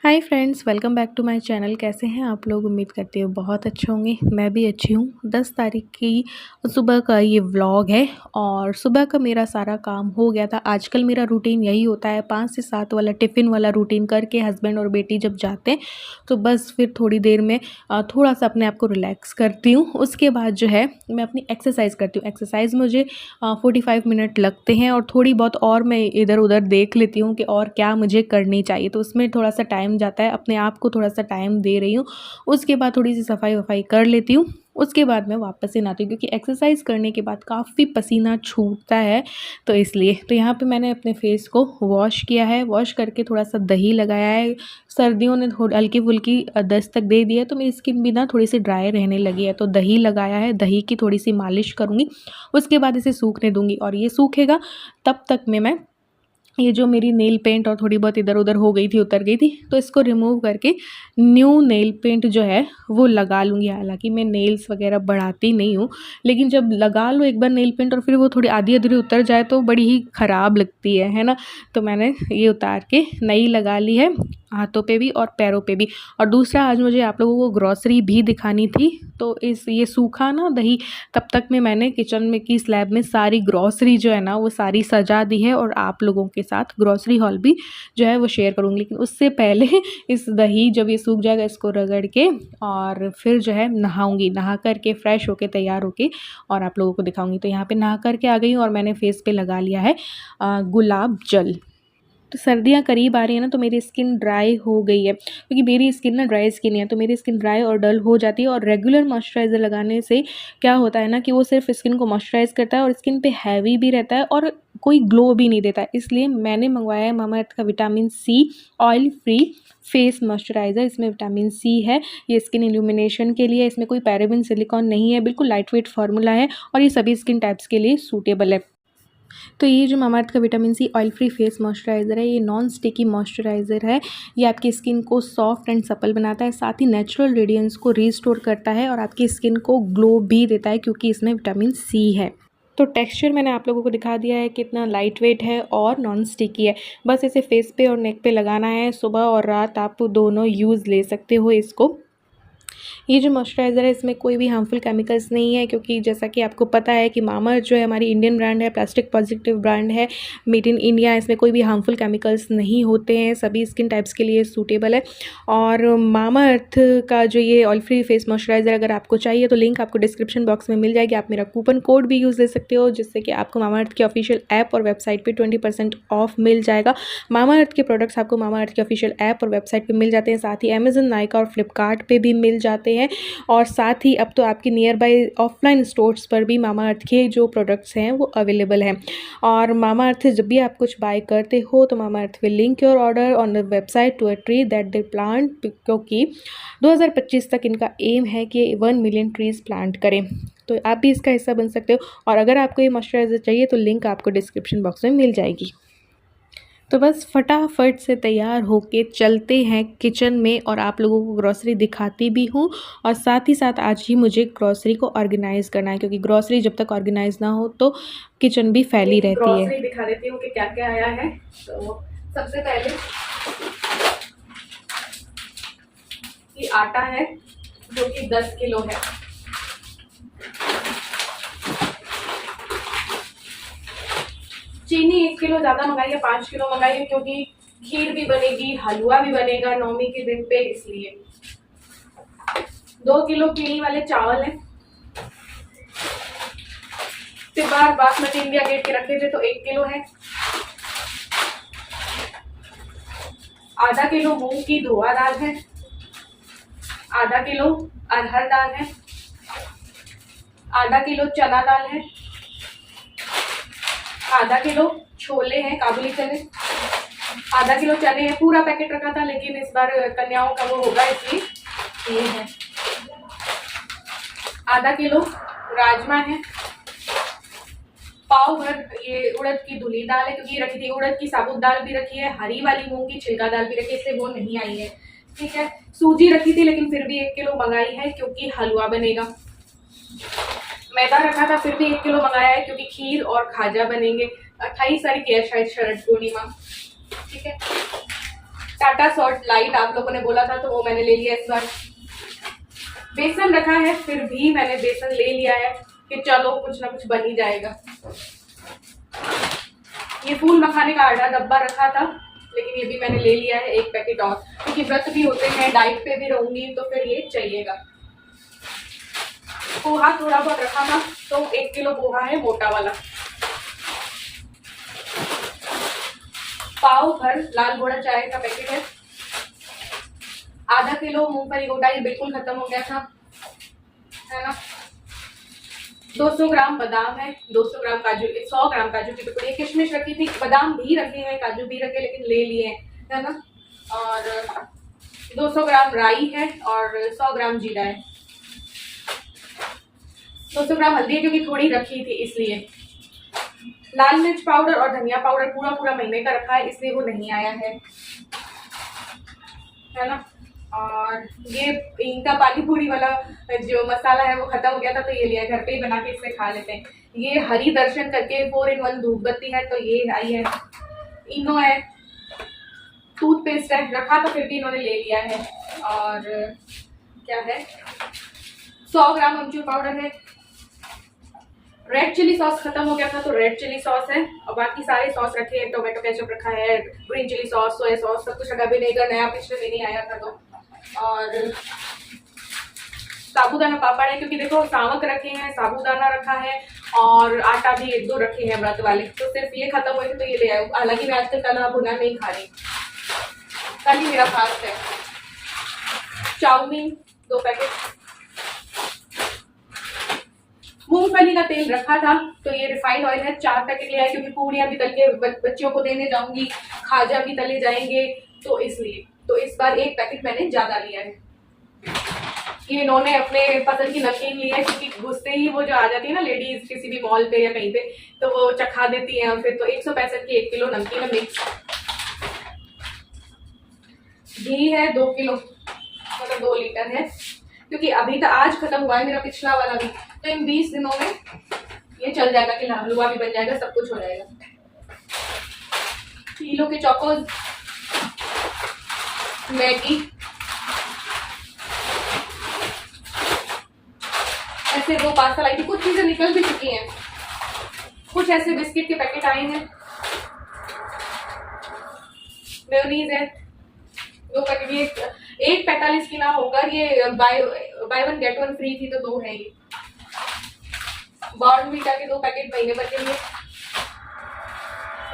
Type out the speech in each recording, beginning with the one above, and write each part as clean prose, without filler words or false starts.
Hi friends, welcome back to my channel. कैसे हैं आप लोग? उम्मीद करती हूँ बहुत अच्छे होंगे। मैं भी अच्छी हूँ। 10 तारीख की सुबह का ये व्लॉग है और सुबह का मेरा सारा काम हो गया था। आजकल मेरा रूटीन यही होता है, 5 से 7 वाला टिफ़िन वाला रूटीन करके हस्बैंड और बेटी जब जाते हैं तो बस फिर थोड़ी देर में थोड़ा सा अपने आप को रिलैक्स करती हूँ। उसके बाद जो है मैं अपनी एक्सरसाइज करती हूँ। एक्सरसाइज मुझे 45 मिनट लगते हैं और थोड़ी बहुत और मैं इधर उधर देख लेती हूँ कि और क्या मुझे करनी चाहिए, तो उसमें थोड़ा सा टाइम जाता है। अपने आप को थोड़ा सा टाइम दे रही हूँ। उसके बाद थोड़ी सी सफाई वफाई कर लेती हूँ। उसके बाद मैं वापस से नहाती हूँ क्योंकि एक्सरसाइज करने के बाद काफ़ी पसीना छूटता है, तो इसलिए तो यहाँ पे मैंने अपने फेस को वॉश किया है। वॉश करके थोड़ा सा दही लगाया है। सर्दियों ने थोड़ी हल्की फुल्की दस्तक दे दी है तो मेरी स्किन भी ना थोड़ी सी ड्राई रहने लगी है, तो दही लगाया है। दही की थोड़ी सी मालिश करूँगी। उसके बाद इसे सूखने दूँगी और ये सूखेगा तब तक में मैं ये जो मेरी नेल पेंट और थोड़ी बहुत इधर उधर हो गई थी, उतर गई थी, तो इसको रिमूव करके न्यू नेल पेंट जो है वो लगा लूँगी। हालांकि मैं नेल्स वगैरह बढ़ाती नहीं हूँ, लेकिन जब लगा लो एक बार नेल पेंट और फिर वो थोड़ी आधी अधूरी उतर जाए तो बड़ी ही ख़राब लगती है ना। तो मैंने ये उतार के नई लगा ली है, हाथों पे भी और पैरों पे भी। और दूसरा, आज मुझे आप लोगों को ग्रॉसरी भी दिखानी थी, तो ये सूखा ना दही, तब तक में मैंने किचन में की स्लैब में सारी ग्रॉसरी जो है ना वो सारी सजा दी है और आप लोगों के साथ ग्रॉसरी हॉल भी जो है वो शेयर करूँगी। लेकिन उससे पहले इस दही जब ये सूख जाएगा इसको रगड़ के और फिर जो है नहाऊँगी। नहा कर के फ्रेश होके तैयार होके और आप लोगों को दिखाऊँगी। तो यहाँ पे नहा कर के आ गई हूँ और मैंने फेस पे लगा लिया है गुलाब जल। तो सर्दियाँ करीब आ रही है ना, तो मेरी स्किन ड्राई हो गई है क्योंकि मेरी स्किन ना ड्राई स्किन है, तो मेरी स्किन ड्राई और डल हो जाती है। और रेगुलर मॉइस्चराइज़र लगाने से क्या होता है ना कि वो सिर्फ स्किन को मॉइस्चराइज़ करता है और स्किन पे हैवी भी रहता है और कोई ग्लो भी नहीं देता है। इसलिए मैंने मंगवाया है मामाअर्थ का vitamin C oil free face moisturiser. इसमें विटामिन सी है, ये स्किन इल्यूमिनेशन के लिए। इसमें कोई पैराबेन सिलिकॉन नहीं है, बिल्कुल लाइट वेट फार्मूला है और ये सभी स्किन टाइप्स के लिए सूटेबल है। तो ये जो मामाअर्थ का vitamin C oil free face moisturiser है, ये नॉन स्टिकी मॉइस्चराइज़र है। ये आपकी स्किन को सॉफ्ट एंड सपल बनाता है, साथ ही नेचुरल रेडियंस को रीस्टोर करता है और आपकी स्किन को ग्लो भी देता है क्योंकि इसमें विटामिन सी है। तो टेक्सचर मैंने आप लोगों को दिखा दिया है कितना लाइट वेट है और नॉन स्टिकी है। बस इसे फेस पे और नेक पे लगाना है। सुबह और रात आप दोनों यूज़ ले सकते हो इसको। ये जो मॉइस्चराइज़र है इसमें कोई भी हार्मफुल केमिकल्स नहीं है क्योंकि जैसा कि आपको पता है कि मामाअर्थ जो है हमारी इंडियन ब्रांड है, प्लास्टिक पॉजिटिव ब्रांड है, मेड इन इंडिया। इसमें कोई भी हार्मफुल केमिकल्स नहीं होते हैं, सभी स्किन टाइप्स के लिए सूटेबल है। और मामाअर्थ का जो ये ऑयल फ्री फेस मॉइस्चराइज़र अगर आपको चाहिए तो लिंक आपको डिस्क्रिप्शन बॉक्स में मिल जाएगी। आप मेरा कूपन कोड भी यूज़ ले सकते हो जिससे कि आपको मामाअर्थ के ऑफिशियल ऐप और वेबसाइट पर 20% ऑफ मिल जाएगा। मामाअर्थ के प्रोडक्ट्स आपको मामाअर्थ के ऑफिशियल ऐप और वेबसाइट पर मिल जाते हैं, साथ ही अमेजन, नायका और फ्लिपकार्ट पर भी मिल जाते हैं। और साथ ही अब तो आपकी नियर बाय ऑफलाइन स्टोर्स पर भी मामाअर्थ के जो प्रोडक्ट्स हैं वो अवेलेबल हैं। और मामाअर्थ जब भी आप कुछ बाय करते हो तो Mamaearth will link your order on the website to a tree that they plant, क्योंकि 2025 तक इनका एम है कि 1 मिलियन ट्रीज़ प्लांट करें। तो आप भी इसका हिस्सा बन सकते हो। और अगर आपको ये मॉइस्चराइज़र चाहिए तो लिंक आपको डिस्क्रिप्शन बॉक्स में मिल जाएगी। तो बस फटाफट से तैयार होके चलते हैं किचन में और आप लोगों को ग्रॉसरी दिखाती भी हूँ। और साथ ही साथ आज ही मुझे ग्रॉसरी को ऑर्गेनाइज़ करना है क्योंकि ग्रॉसरी जब तक ऑर्गेनाइज ना हो तो किचन भी फैली रहती है। ग्रॉसरी दिखा देती हूँ कि क्या क्या आया है। तो सबसे पहले ये आटा है जो कि 10 किलो है। चीनी 1 किलो ज़्यादा मंगाई है, 5 किलो मंगाई है क्योंकि खीर भी बनेगी, हलवा भी बनेगा नौमी के दिन पे, इसलिए। 2 किलो पीली वाले चावल हैं। फिर बार बासमती इंडिया गेट के रखे थे तो 1 किलो है। आधा किलो मूंग की धोआ दाल है। आधा किलो अरहर दाल है। आधा किलो चना दाल है। आधा किलो छोले हैं, काबुली चने। आधा किलो चने हैं, पूरा पैकेट रखा था लेकिन इस बार कन्याओं का वो होगा इसलिए ये है। आधा किलो राजमा है। पाव भर ये उड़द की धुली दाल है क्योंकि रखी थी, उड़द की साबुत दाल भी रखी है, हरी वाली मूंग की छिलका दाल भी रखी है, इसलिए वो नहीं आई है। ठीक है, सूजी रखी थी लेकिन फिर भी 1 किलो मंगाई है क्योंकि हलवा बनेगा। मैदा रखा था फिर भी 1 किलो मंगाया है क्योंकि खीर और खाजा बनेंगे। 28 तारीख है शायद शरद पूर्णिमा। ठीक है, टाटा सॉल्ट लाइट आप लोगों ने बोला था तो वो मैंने ले लिया इस बार। बेसन रखा है, फिर भी मैंने बेसन ले लिया है कि चलो कुछ ना कुछ बन ही जाएगा। ये फूल मखाने का आधा डब्बा रखा था, लेकिन ये भी मैंने ले लिया है 1 पैकेट और, क्योंकि व्रत भी होते हैं, डाइट पे भी रहूंगी तो फिर ये चाहिएगा। पोहा थोड़ा बहुत रखा था, तो 1 किलो पोहा है मोटा वाला। पाव भर लाल घोड़ा चाय का पैकेट है। आधा किलो मूंगफली गोटा, ये बिल्कुल खत्म हो गया था, है ना। 200 ग्राम बादाम है, 200 ग्राम काजू, 100 ग्राम काजू की टुकड़ी, किशमिश रखी थी, बादाम भी रखे हैं, काजू भी रखे, लेकिन ले लिए हैं, है ना। और 200 ग्राम राई है और 100 ग्राम जीरा है। 200 ग्राम हल्दी है क्योंकि थोड़ी रखी थी इसलिए। लाल मिर्च पाउडर और धनिया पाउडर पूरा महीने का रखा है, इसलिए वो नहीं आया है ना। और ये इनका पानी पूरी वाला जो मसाला है वो खत्म हो गया था, तो ये लिया, घर पे ही बना के इसे खा लेते हैं। ये हरि दर्शन करके 4-in-1 धूप बत्ती है, तो ये आई है। इनो है, टूथपेस्ट है, रखा तो फिर भी इन्होंने ले लिया है। और क्या है, 100 ग्राम अमचूर पाउडर है। रेड चिली सॉस खत्म हो गया था, तो रेड चिली सॉस है, और बाकी सारे सॉस रखे हैं। टोमेटो केचप रखा है, green chilli sauce, soya sauce, सब कुछ रखा। विनेगर नया पिछले महीने आया था तो। और साबूदाना पापड़ है, क्योंकि देखो सावक रखे हैं, साबूदाना रखा है, और आटा भी 1-2 रखे हैं व्रत वाले, तो सिर्फ ये खत्म हुए थे तो ये ले आए। हालांकि मैं आजकल कल भुना नहीं खा रही, कल ही मेरा फास्ट है। Chowmein 2 packet. मूंगफली का तेल रखा था, तो ये रिफाइंड ऑयल है, 4 पैकेट ले आए, क्योंकि पूड़ियाँ भी तल के बच्चियों को देने जाऊंगी, खाजा भी तले जाएंगे, तो इसलिए। तो इस बार 1 पैकेट मैंने ज्यादा लिया है। ये इन्होंने अपने पसंद की नमकीन ली है, क्योंकि घुसते ही वो जो आ जाती है ना लेडीज किसी भी मॉल पे या कहीं पे, तो वो चखा देती हैं। और फिर तो 165 की 1 किलो नमकीन है मिक्स। घी है 2 किलो, मतलब 2 लीटर है, क्योंकि अभी तो आज खत्म हुआ है मेरा पिछला वाला भी, तो इन 20 दिनों में ये चल जाएगा कि हलवा भी बन जाएगा, सब कुछ हो जाएगा। किलो के चौकोज, मैगी, ऐसे 2 पार्सल आई थी। कुछ चीजें निकल भी चुकी हैं, कुछ ऐसे बिस्किट के पैकेट आए हैं। मेयोनीज है 2 पैकेट, ये 1.45 की ना होगा, ये बाय 1 गेट 1 फ्री थी, तो 2 है ये। बॉर्नवीटा के 2 पैकेट महीने भर के लिए।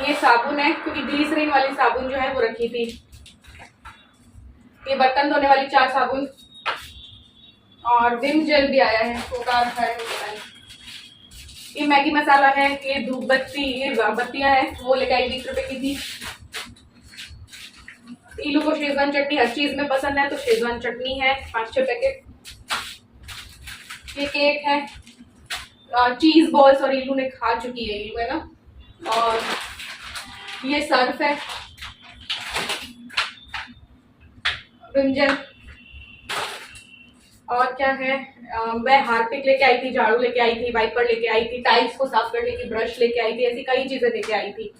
ये साबुन है, क्योंकि ग्लिसरीन वाली साबुन जो है वो रखी थी। ये बर्तन धोने वाली 4 साबुन, और विम जेल भी आया है, छोटा रखा है। ये मैगी मसाला है, ये धूप बत्ती, ये बत्तियां हैं, वो लेकर आई 20 रुपए की थी। इलू को शेजवान चटनी हर चीज में पसंद है, तो शेजवान चटनी है 5-6 पैकेट। ये केक है, चीज बॉल्स, और इलू ने खा चुकी है, इलू है ना। और ये सर्फ है, विंजन। और क्या है, मैं हार्पिक लेके आई थी, झाड़ू लेके आई थी, वाइपर लेके आई थी, टाइल्स को साफ करने की ब्रश लेके आई थी, ऐसी कई चीजें लेके आई थी।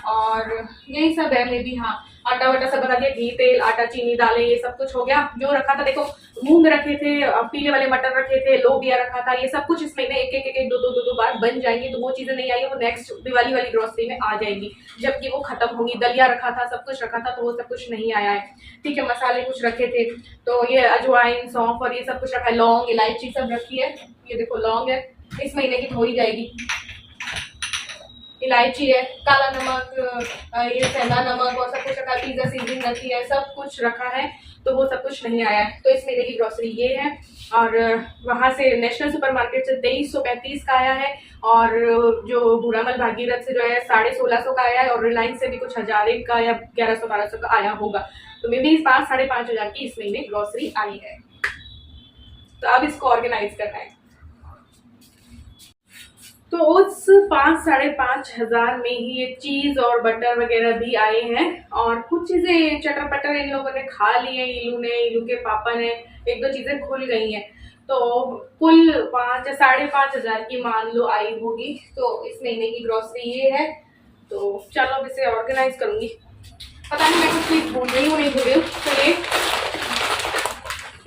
और यही सब है मे भी। हाँ, आटा वाटा सब बता दिया, घी तेल आटा चीनी दालें, ये सब कुछ हो गया। जो रखा था देखो, मूंग रखे थे, पीले वाले मटर रखे थे, लोबिया रखा था, ये सब कुछ इस महीने एक दो बार बन जाएंगी। तो वो चीजें नहीं आई, वो नेक्स्ट दिवाली वाली ग्रोसरी में आ जाएंगी, जबकि वो खत्म होगी। दलिया रखा था, सब कुछ रखा था, तो वो सब कुछ नहीं आया है। ठीक है, मसाले कुछ रखे थे, तो ये अजवाइन सौंफ और ये सब कुछ रखा है, लौंग इलायची सब रखी है। ये देखो लौंग है, इस महीने की हो ही जाएगी। इलायची है, काला नमक, ये सेंधा नमक और सब कुछ रखा है, पिज्जा सीजनिंग रखी है, सब कुछ रखा है, तो वो सब कुछ नहीं आया है। तो इस महीने की ग्रोसरी ये है। और वहाँ से नेशनल सुपरमार्केट से 2335 का आया है, और जो भूरामल भागीरथ से जो है 1650 का आया है, और रिलायंस से भी कुछ 1000 का या 1100-1200 का आया होगा। तो मे भी 5-5.5 हजार की इस महीने ग्रोसरी आई है। तो अब इसको ऑर्गेनाइज करना है। तो उस 5-5.5 हजार में ही ये चीज और बटर वगैरह भी आए हैं, और कुछ चीजें चटर पटर इन लोगों ने खा लिए, इलू ने, इलू के पापा ने, 1-2 चीजें खुल गई हैं। तो कुल 5-5.5 हजार की मान लो आई होगी। तो इस महीने की ग्रोसरी ये है। तो चलो अब इसे ऑर्गेनाइज करूंगी। पता नहीं मैं कुछ चीज़ भूल रही हूँ नहीं भूल रही हूँ। तो ये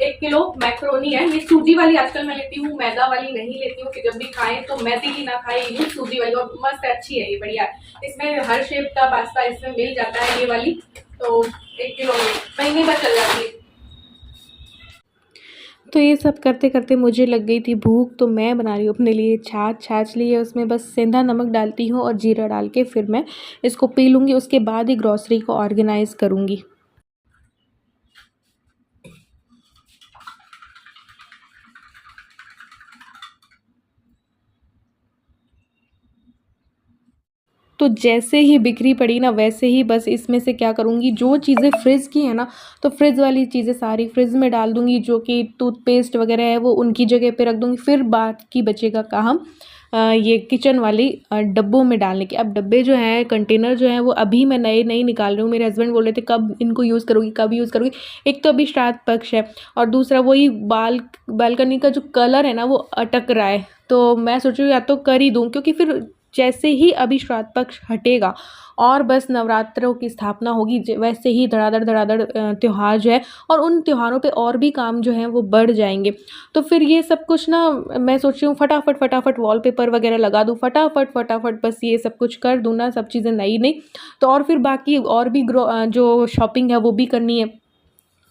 1 किलो मैक्रोनी है। ये सूजी वाली आजकल मैं लेती हूँ, मैदा वाली नहीं लेती हूँ कि जब भी खाएं तो मैदे की ना खाएं, ये सूजी वाली और मस्त अच्छी है, ये बढ़िया है। इसमें हर शेप का पास्ता इसमें मिल जाता है ये वाली, तो 1 किलो में महीने भर चल जाती है। तो ये सब करते करते मुझे लग गई थी भूख, तो मैं बना रही हूँ अपने लिए छाछ ली है, उसमें बस सेंधा नमक डालती हूँ और जीरा डाल के फिर मैं इसको पी लूँगी, उसके बाद ही ग्रॉसरी को ऑर्गेनाइज़ करूँगी। तो जैसे ही बिक्री पड़ी ना वैसे ही बस इसमें से क्या करूँगी, जो चीज़ें फ्रिज की है ना तो फ्रिज वाली चीज़ें सारी फ्रिज में डाल दूँगी, जो कि टूथपेस्ट वगैरह है वो उनकी जगह पे रख दूँगी। फिर बाकी बचेगा काम ये किचन वाली डब्बों में डालने के। अब डब्बे जो हैं, कंटेनर जो हैं, वो अभी मैं नए नहीं निकाल रही हूँ। मेरे हस्बैंड बोल रहे थे कब इनको यूज़ करोगी, कब यूज़ करोगी। एक तो अभी श्राद्ध पक्ष है और दूसरा वही बालकनी का जो कलर है ना वो अटक रहा है, तो मैं सोच रही हूँ या तो कर ही दूँ, क्योंकि फिर जैसे ही अभी श्राद्ध पक्ष हटेगा और बस नवरात्रों की स्थापना होगी, वैसे ही धड़ाधड़ त्यौहार जो है, और उन त्योहारों पे और भी काम जो है वो बढ़ जाएंगे। तो फिर ये सब कुछ ना मैं सोच रही हूँ फटाफट वॉलपेपर वगैरह लगा दूँ, फटाफट बस ये सब कुछ कर दूँ ना, सब चीज़ें नई नई। तो और फिर बाकी और भी जो शॉपिंग है वो भी करनी है।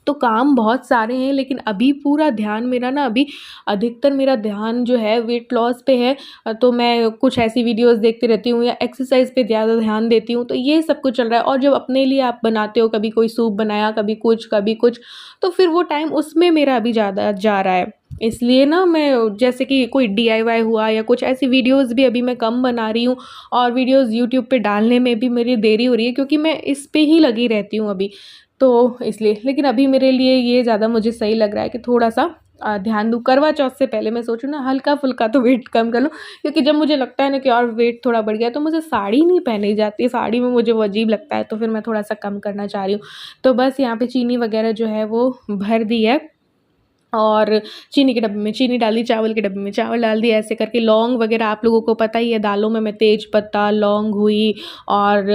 तो काम बहुत सारे हैं, लेकिन अभी पूरा ध्यान मेरा ना, अभी अधिकतर मेरा ध्यान जो है वेट लॉस पे है। तो मैं कुछ ऐसी वीडियोस देखती रहती हूँ या एक्सरसाइज पे ज़्यादा ध्यान देती हूँ, तो ये सब कुछ चल रहा है। और जब अपने लिए आप बनाते हो, कभी कोई सूप बनाया, कभी कुछ, तो फिर वो टाइम उसमें मेरा अभी ज़्यादा जा रहा है। इसलिए ना मैं जैसे कि कोई DIY हुआ या कुछ ऐसी वीडियोस भी अभी मैं कम बना रही हूँ, और वीडियोस यूट्यूब पे डालने में भी मेरी देरी हो रही है, क्योंकि मैं इस पे ही लगी रहती हूँ अभी, तो इसलिए। लेकिन अभी मेरे लिए ये ज़्यादा मुझे सही लग रहा है कि थोड़ा-सा ध्यान दूँ। करवा चौथ से पहले मैं सोचूँ ना हल्का-फुल्का तो वेट कम कर लूँ, क्योंकि जब मुझे लगता है ना कि और वेट थोड़ा बढ़ गया, तो मुझे साड़ी नहीं पहनी जाती, साड़ी में मुझे वो अजीब लगता है, तो फिर मैं थोड़ा-सा कम करना चाह रही हूँ। तो बस यहाँ पे चीनी वगैरह जो है वो भर दी है, और चीनी के डब्बे में चीनी डाल दी, चावल के डब्बे में चावल डाल दिया, ऐसे करके। लौंग वगैरह आप लोगों को पता ही है, दालों में मैं तेज पत्ता, लौंग हुई, और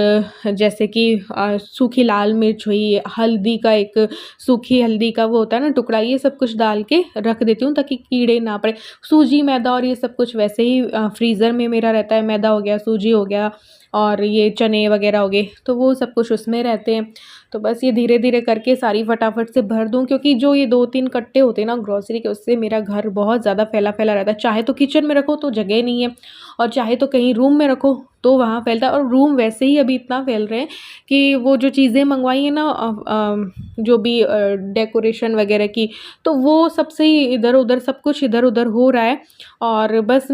जैसे कि सूखी लाल मिर्च हुई, हल्दी का एक सूखी हल्दी का वो होता है ना टुकड़ा, ये सब कुछ डाल के रख देती हूँ ताकि कीड़े ना पड़े। सूजी, मैदा और ये सब कुछ वैसे ही फ्रीज़र में मेरा रहता है। मैदा हो गया, सूजी हो गया, और ये चने वगैरह हो गए, तो वो सब कुछ उसमें रहते हैं। तो बस ये धीरे धीरे करके सारी फटाफट से भर दूँ, क्योंकि जो ये 2-3 कट्टे होते हैं ना ग्रॉसरी के, उससे मेरा घर बहुत ज़्यादा फैला फैला रहता है। चाहे तो किचन में रखो तो जगह नहीं है, और चाहे तो कहीं रूम में रखो तो वहाँ फैलता है। और रूम वैसे ही अभी इतना फैल रहे हैं कि वो जो चीज़ें मंगवाई हैं ना, जो भी डेकोरेशन वगैरह की, तो वो सबसे ही इधर उधर, सब कुछ इधर उधर हो रहा है। और बस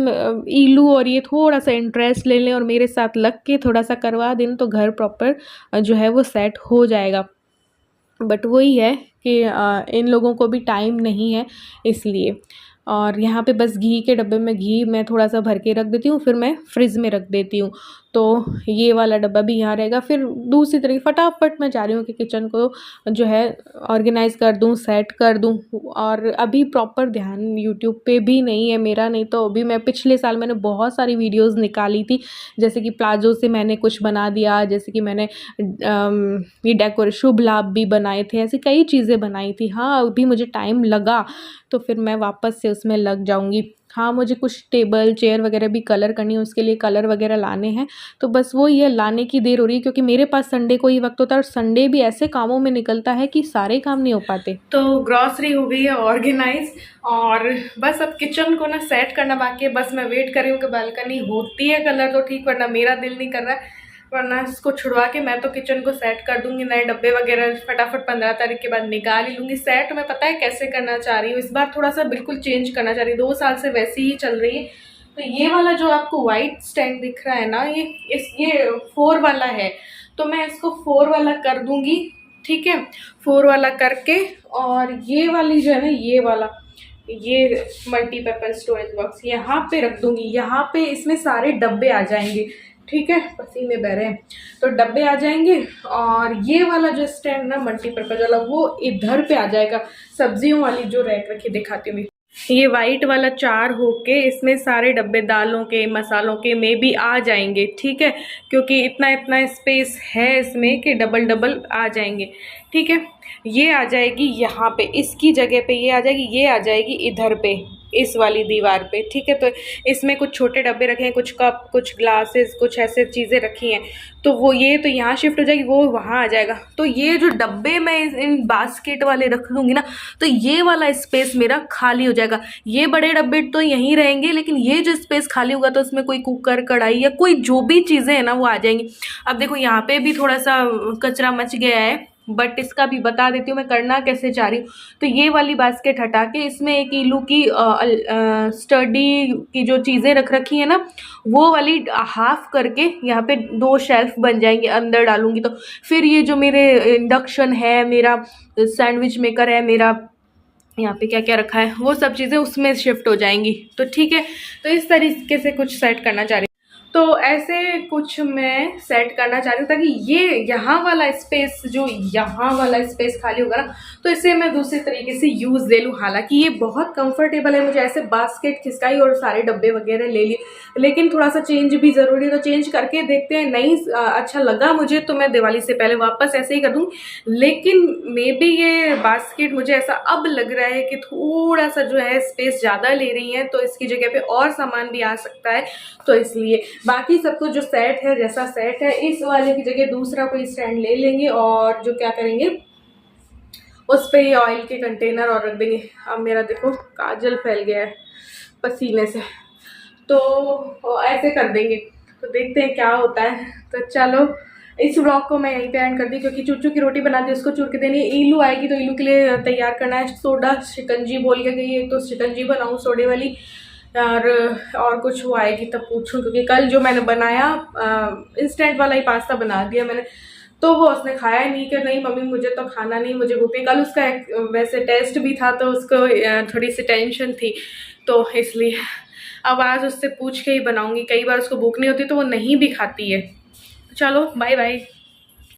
ईलू और ये थोड़ा सा इंटरेस्ट ले लें और मेरे साथ लग के थोड़ा सा करवा दें, तो घर प्रॉपर जो है वो सेट हो जाएगा। बट वही है कि इन लोगों को भी टाइम नहीं है, इसलिए। और यहाँ पे बस घी के डब्बे में घी मैं थोड़ा सा भर के रख देती हूँ, फिर मैं फ्रिज में रख देती हूँ। तो ये वाला डब्बा भी यहाँ रहेगा। फिर दूसरी तरीके फटाफट मैं चाह रही हूँ कि किचन को जो है ऑर्गेनाइज़ कर दूँ, सेट कर दूँ। और अभी प्रॉपर ध्यान यूट्यूब पे भी नहीं है मेरा, नहीं तो अभी मैं पिछले साल मैंने बहुत सारी वीडियोज़ निकाली थी, जैसे कि प्लाजो से मैंने कुछ बना दिया, जैसे कि मैंने ये शुभ लाभ भी बनाए थे, ऐसी कई चीज़ें बनाई थी। हाँ, अभी मुझे टाइम लगा, तो फिर मैं वापस से उसमें लग जाऊँगी। हाँ, मुझे कुछ टेबल चेयर वगैरह भी कलर करनी है, उसके लिए कलर वगैरह लाने हैं। तो बस वही है, लाने की देर हो रही है, क्योंकि मेरे पास संडे को ही वक्त होता है, और संडे भी ऐसे कामों में निकलता है कि सारे काम नहीं हो पाते। तो ग्रॉसरी हो गई है ऑर्गेनाइज, और बस अब किचन को ना सेट करना बाकी है। बस मैं वेट कर रही हूँ कि बालकनी होती है कलर तो ठीक, वरना मेरा दिल नहीं कर रहा है, वरना इसको छुड़वा के मैं तो किचन को सेट कर दूंगी। नए डब्बे वगैरह फटाफट 15 तारीख के बाद निकाल ही लूँगी। सेट मैं पता है कैसे करना चाह रही हूँ, इस बार थोड़ा सा बिल्कुल चेंज करना चाह रही हूँ। 2 साल से वैसे ही चल रही है। तो ये वाला जो आपको वाइट स्टैंड दिख रहा है ना, ये 4 वाला है, तो मैं इसको 4 वाला कर दूंगी। ठीक है, 4 वाला करके, और ये वाली जो है ना, ये मल्टीपर्पज स्टोरेज बॉक्स यहाँ पे रख दूंगी। यहाँ पे इसमें सारे डब्बे आ जाएंगे। ठीक है, पसीने बह रहे हैं, तो डब्बे आ जाएंगे। और ये वाला जो स्टैंड ना मल्टीपर्पज वाला, वो इधर पे आ जाएगा। सब्जियों वाली जो रैक रखी दिखाती हूँ, ये वाइट वाला 4 होके इसमें सारे डब्बे दालों के, मसालों के में भी आ जाएंगे, ठीक है, क्योंकि इतना इतना स्पेस है इसमें कि डबल डबल आ जाएंगे, ठीक है। ये आ जाएगी यहाँ पे, इसकी जगह पे ये आ जाएगी, ये आ जाएगी इधर पे, इस वाली दीवार पे, ठीक है। तो इसमें कुछ छोटे डब्बे रखे हैं, कुछ कप, कुछ ग्लासेस, कुछ ऐसे चीज़ें रखी हैं, तो वो ये तो यहाँ शिफ्ट हो जाएगी, वो वहाँ आ जाएगा। तो ये जो डब्बे मैं इन बास्केट वाले रख लूँगी ना, तो ये वाला स्पेस मेरा खाली हो जाएगा। ये बड़े डब्बे तो यहीं रहेंगे, लेकिन ये जो स्पेस खाली होगा तो उसमें कोई कुकर, कढ़ाई या कोई जो भी चीज़ें हैं ना वो आ जाएंगी। अब देखो यहाँ पे भी थोड़ा सा कचरा मच गया है, बट इसका भी बता देती हूँ मैं करना कैसे चाह रही हूँ। तो ये वाली बास्केट हटा के इसमें एक इलू की स्टडी की जो चीज़ें रख रखी है ना, वो वाली हाफ करके यहाँ पे 2 शेल्फ बन जाएंगे, अंदर डालूंगी। तो फिर ये जो मेरे इंडक्शन है, मेरा सैंडविच मेकर है, मेरा यहाँ पे क्या क्या रखा है, वो सब चीज़ें उसमें शिफ्ट हो जाएंगी। तो ठीक है, तो इस तरीके से कुछ सेट करना चाह रही हूँ। तो ऐसे कुछ मैं सेट करना चाह रही हूँ ताकि ये यहाँ वाला स्पेस, जो यहाँ वाला स्पेस खाली होगा ना, तो इसे मैं दूसरे तरीके से यूज़ ले लूँ। हालांकि ये बहुत कंफर्टेबल है, मुझे ऐसे बास्केट खिसकाई और सारे डब्बे वगैरह ले लिए, लेकिन थोड़ा सा चेंज भी ज़रूरी है, तो चेंज करके देखते हैं। नहीं अच्छा लगा मुझे तो मैं दिवाली से पहले वापस ऐसे ही कर दूँ, लेकिन मे बी ये बास्केट मुझे ऐसा अब लग रहा है कि थोड़ा सा जो है स्पेस ज़्यादा ले रही है, तो इसकी जगह पे और सामान भी आ सकता है, तो इसलिए बाकी सब कुछ जो सेट है, जैसा सेट है, इस वाले की जगह दूसरा कोई स्टैंड ले लेंगे और जो क्या करेंगे उस पर ये ऑयल के कंटेनर और रख देंगे। अब मेरा देखो काजल फैल गया है पसीने से, तो ऐसे कर देंगे। तो देखते हैं क्या होता है। तो चलो इस व्लॉग को मैं यहीं पे एंड कर दी, क्योंकि चूचू की रोटी बना दी, उसको चूर के देनी है। ईलू आएगी तो ईलू के लिए तैयार करना है सोडा शिकंजी, बोल के गई है, तो शिकंजी बनाऊँ सोडे वाली, और कुछ वो आएगी तब पूछूं, क्योंकि कल जो मैंने बनाया इंस्टेंट वाला ही पास्ता बना दिया मैंने, तो वो उसने खाया ही नहीं कि नहीं मम्मी मुझे तो खाना नहीं, मुझे भूख नहीं। कल उसका वैसे टेस्ट भी था तो उसको थोड़ी सी टेंशन थी, तो इसलिए अब आज उससे पूछ के ही बनाऊंगी। कई बार उसको भूख नहीं होती तो वो नहीं भी खाती है। चलो बाय बाय।